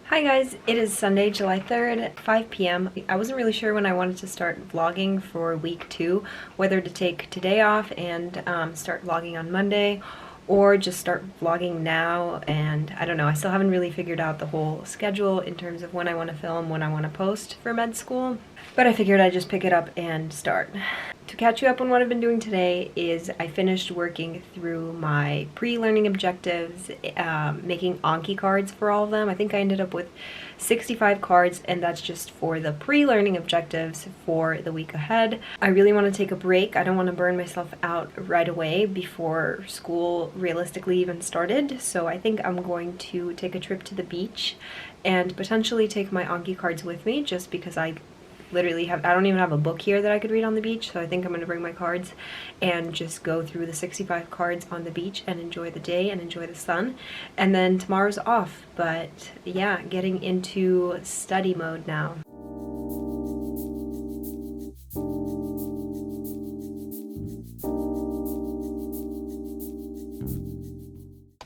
Hi guys, it is Sunday, July 3rd at 5 p.m. I wasn't really sure when I wanted to start vlogging for week 2, whether to take today off and start vlogging on Monday, or just start vlogging now. And I don't know, I still haven't really figured out the whole schedule in terms of when I want to film, when I want to post for med school, but I figured I'd just pick it up and start. To catch you up on what I've been doing today is I finished working through my pre-learning objectives, making Anki cards for all of them. I think I ended up with 65 cards, and that's just for the pre-learning objectives for the week ahead. I really want to take a break. I don't want to burn myself out right away before school realistically even started, so I think I'm going to take a trip to the beach and potentially take my Anki cards with me, just because I don't even have a book here that I could read on the beach, so I think I'm going to bring my cards and just go through the 65 cards on the beach and enjoy the day and enjoy the sun. And then tomorrow's off, but yeah, getting into study mode now.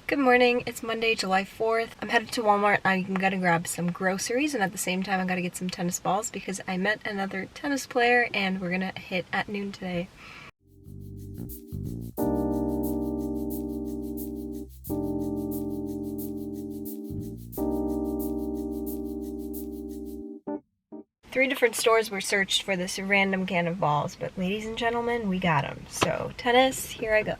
Good morning, it's Monday, July 4th. I'm headed to Walmart. I'm gonna grab some groceries, and at the same time I gotta get some tennis balls because I met another tennis player and we're gonna hit at noon today. Three different stores were searched for this random can of balls, but ladies and gentlemen, we got them. So tennis, here I go.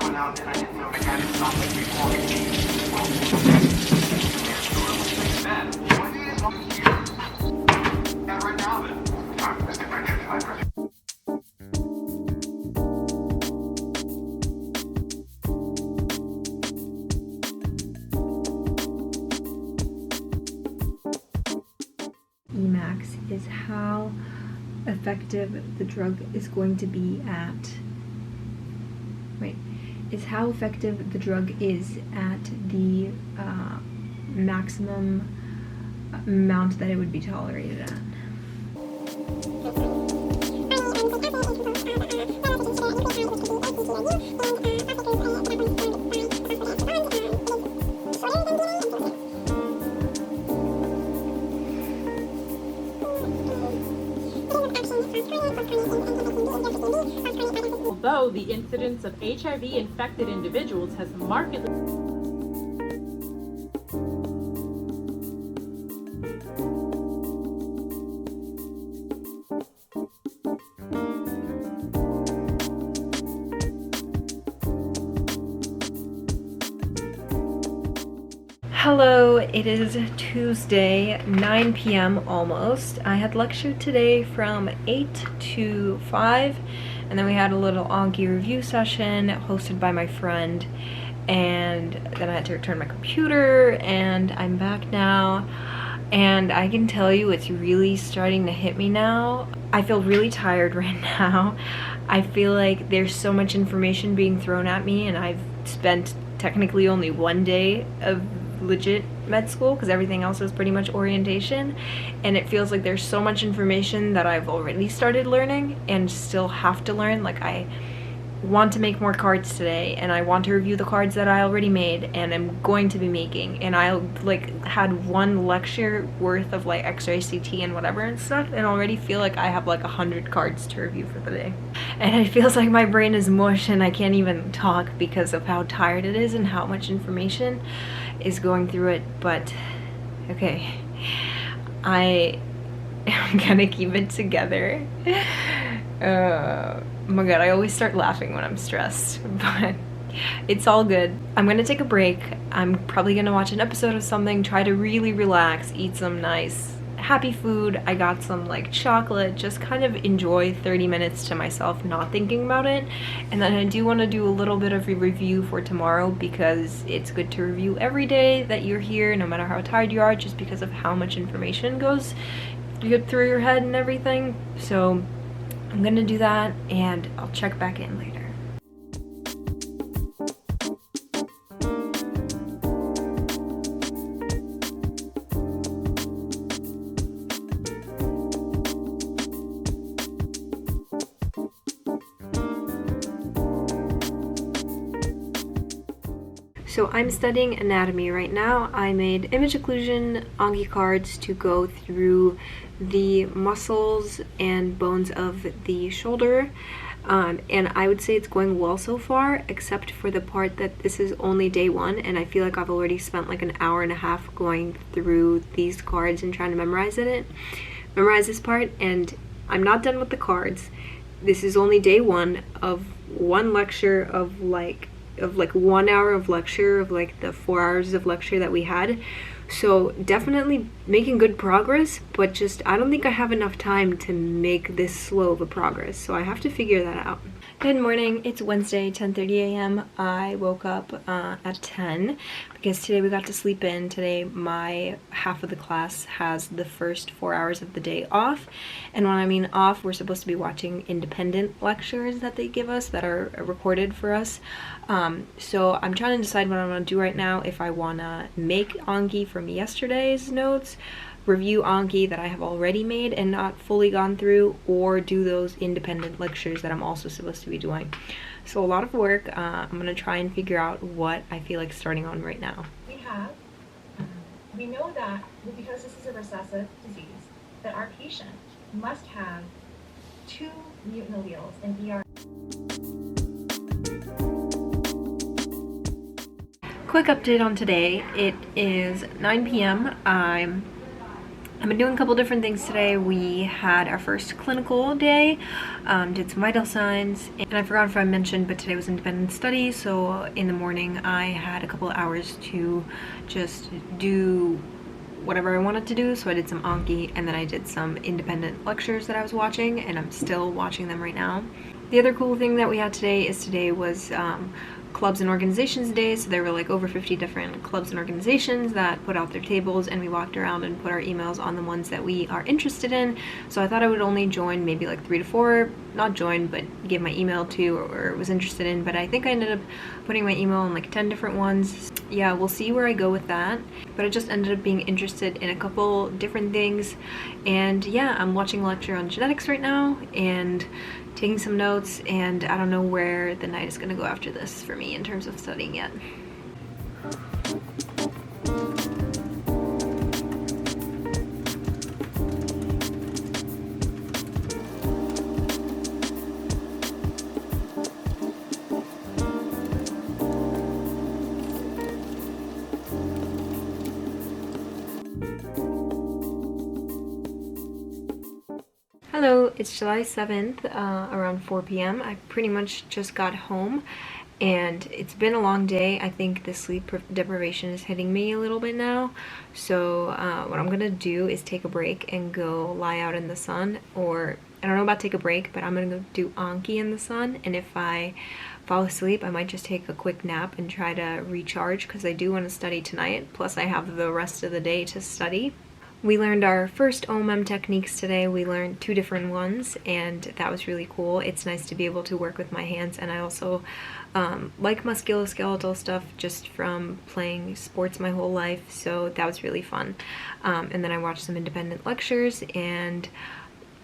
And I didn't know the guy that stopped me before me. What is on here? Yeah, right now then. Mr. French, Emax is how effective the drug is going to be at how effective the drug is at the maximum amount that it would be tolerated at. Although the incidence of HIV-infected individuals has markedly Hello, it is Tuesday, 9 p.m. almost. I had lecture today from 8 to 5, and then we had a little Anki review session hosted by my friend, and then I had to return my computer, and I'm back now, and I can tell you it's really starting to hit me now. I feel really tired right now. I feel like there's so much information being thrown at me, and I've spent technically only one day of legit med school because everything else was pretty much orientation, and it feels like there's so much information that I've already started learning and still have to learn. Like, I want to make more cards today, and I want to review the cards that I already made and I'm going to be making, and I had one lecture worth of like X-ray, CT and whatever and stuff, and already feel like I have like 100 cards to review for the day, and it feels like my brain is mush and I can't even talk because of how tired it is and how much information is going through it. But okay, I am gonna keep it together. Oh my god, I always start laughing when I'm stressed, but it's all good. I'm gonna take a break. I'm probably gonna watch an episode of something, try to really relax, eat some nice happy food. I got some like chocolate, just kind of enjoy 30 minutes to myself, not thinking about it. And then I do want to do a little bit of a review for tomorrow, because it's good to review every day that you're here, no matter how tired you are, just because of how much information goes through your head and everything. So I'm gonna do that, and I'll check back in later. So I'm studying anatomy right now. I made image occlusion Anki cards to go through the muscles and bones of the shoulder. And I would say it's going well so far, except for the part that this is only day one, and I feel like I've already spent like an hour and a half going through these cards and trying to memorize this part, and I'm not done with the cards. This is only day one of one lecture of like 1 hour of lecture of like the 4 hours of lecture that we had. So definitely making good progress, but just I don't think I have enough time to make this slow of a progress, so I have to figure that out. Good morning, it's Wednesday, 10:30 a.m. I woke up at 10 because today we got to sleep in. Today my half of the class has the first 4 hours of the day off, and when I mean off, we're supposed to be watching independent lectures that they give us that are recorded for us. So I'm trying to decide what I want to do right now, if I want to make Anki from yesterday's notes, review Anki that I have already made and not fully gone through, or do those independent lectures that I'm also supposed to be doing. So a lot of work. I'm going to try and figure out what I feel like starting on right now. We know that because this is a recessive disease, that our patient must have 2 mutant alleles in ER. Quick update on today. It is 9 p.m. I've been doing a couple different things today. We had our first clinical day, did some vital signs, and I forgot if I mentioned, but today was independent study, so in the morning I had a couple of hours to just do whatever I wanted to do. So I did some Anki, and then I did some independent lectures that I was watching, and I'm still watching them right now. The other cool thing that we had today was clubs and organizations day. So there were like over 50 different clubs and organizations that put out their tables, and we walked around and put our emails on the ones that we are interested in. So I thought I would only join maybe like 3 to 4, not join, but give my email to or was interested in, but I think I ended up putting my email on like 10 different ones. Yeah, we'll see where I go with that, but I just ended up being interested in a couple different things. And yeah, I'm watching a lecture on genetics right now and taking some notes, and I don't know where the night is going to go after this for me in terms of studying yet. Hello, it's July 7th, around 4 p.m. I pretty much just got home, and it's been a long day. I think the sleep deprivation is hitting me a little bit now, so what I'm gonna do is take a break and go lie out in the sun, or I don't know about take a break, but I'm gonna go do Anki in the sun, and if I fall asleep, I might just take a quick nap and try to recharge, because I do want to study tonight, plus I have the rest of the day to study. We learned our first OMM techniques today. We learned 2 different ones, and that was really cool. It's nice to be able to work with my hands, and I also like musculoskeletal stuff just from playing sports my whole life, so that was really fun. And then I watched some independent lectures, and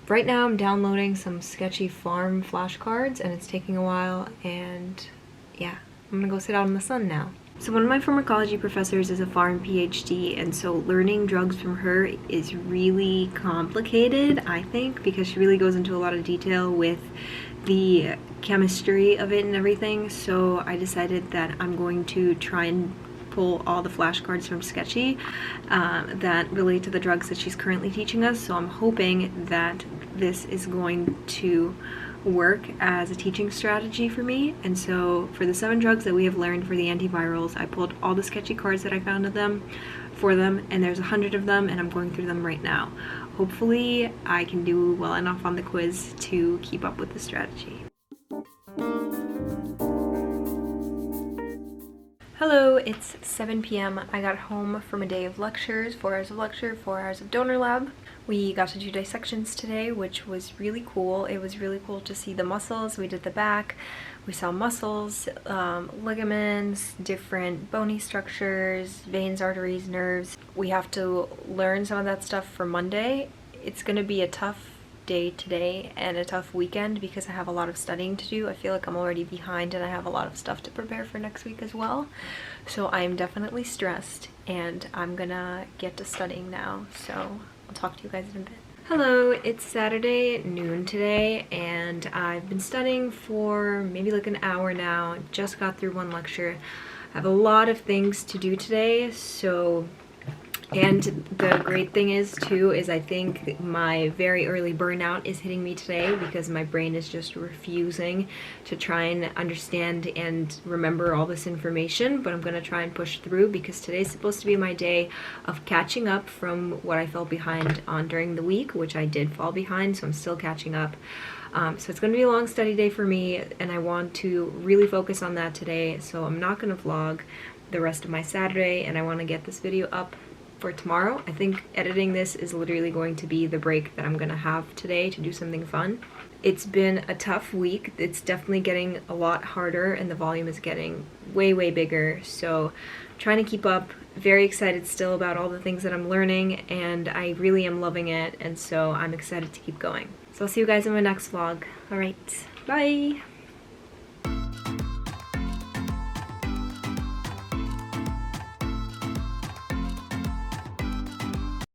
right now I'm downloading some sketchy farm flashcards, and it's taking a while, and yeah, I'm gonna go sit out in the sun now. So one of my pharmacology professors is a pharm PhD, and so learning drugs from her is really complicated, I think, because she really goes into a lot of detail with the chemistry of it and everything. So I decided that I'm going to try and pull all the flashcards from Sketchy that relate to the drugs that she's currently teaching us. So I'm hoping that this is going to work as a teaching strategy for me. And so for the 7 drugs that we have learned for the antivirals, I pulled all the sketchy cards that I found of them for them, and there's 100 of them, and I'm going through them right now. Hopefully I can do well enough on the quiz to keep up with the strategy. Hello, it's 7 p.m. I got home from a day of lectures, 4 hours of lecture, 4 hours of donor lab. We got to do dissections today, which was really cool. It was really cool to see the muscles. We did the back. We saw muscles, ligaments, different bony structures, veins, arteries, nerves. We have to learn some of that stuff for Monday. It's going to be a tough day today and a tough weekend because I have a lot of studying to do. I feel like I'm already behind and I have a lot of stuff to prepare for next week as well. So I'm definitely stressed and I'm gonna get to studying now. So I'll talk to you guys in a bit. Hello, it's Saturday at noon today and I've been studying for maybe like an hour now. Just got through one lecture. I have a lot of things to do today, and the great thing is too is I think my very early burnout is hitting me today because my brain is just refusing to try and understand and remember all this information, but I'm gonna try and push through because today's supposed to be my day of catching up from what I fell behind on during the week, which I did fall behind, so I'm still catching up. So it's going to be a long study day for me and I want to really focus on that today, so I'm not going to vlog the rest of my Saturday and I want to get this video up for tomorrow. I think editing this is literally going to be the break that I'm going to have today to do something fun. It's been a tough week. It's definitely getting a lot harder and the volume is getting way bigger, so trying to keep up. Very excited still about all the things that I'm learning and I really am loving it, and so I'm excited to keep going. So I'll see you guys in my next vlog. Alright, bye!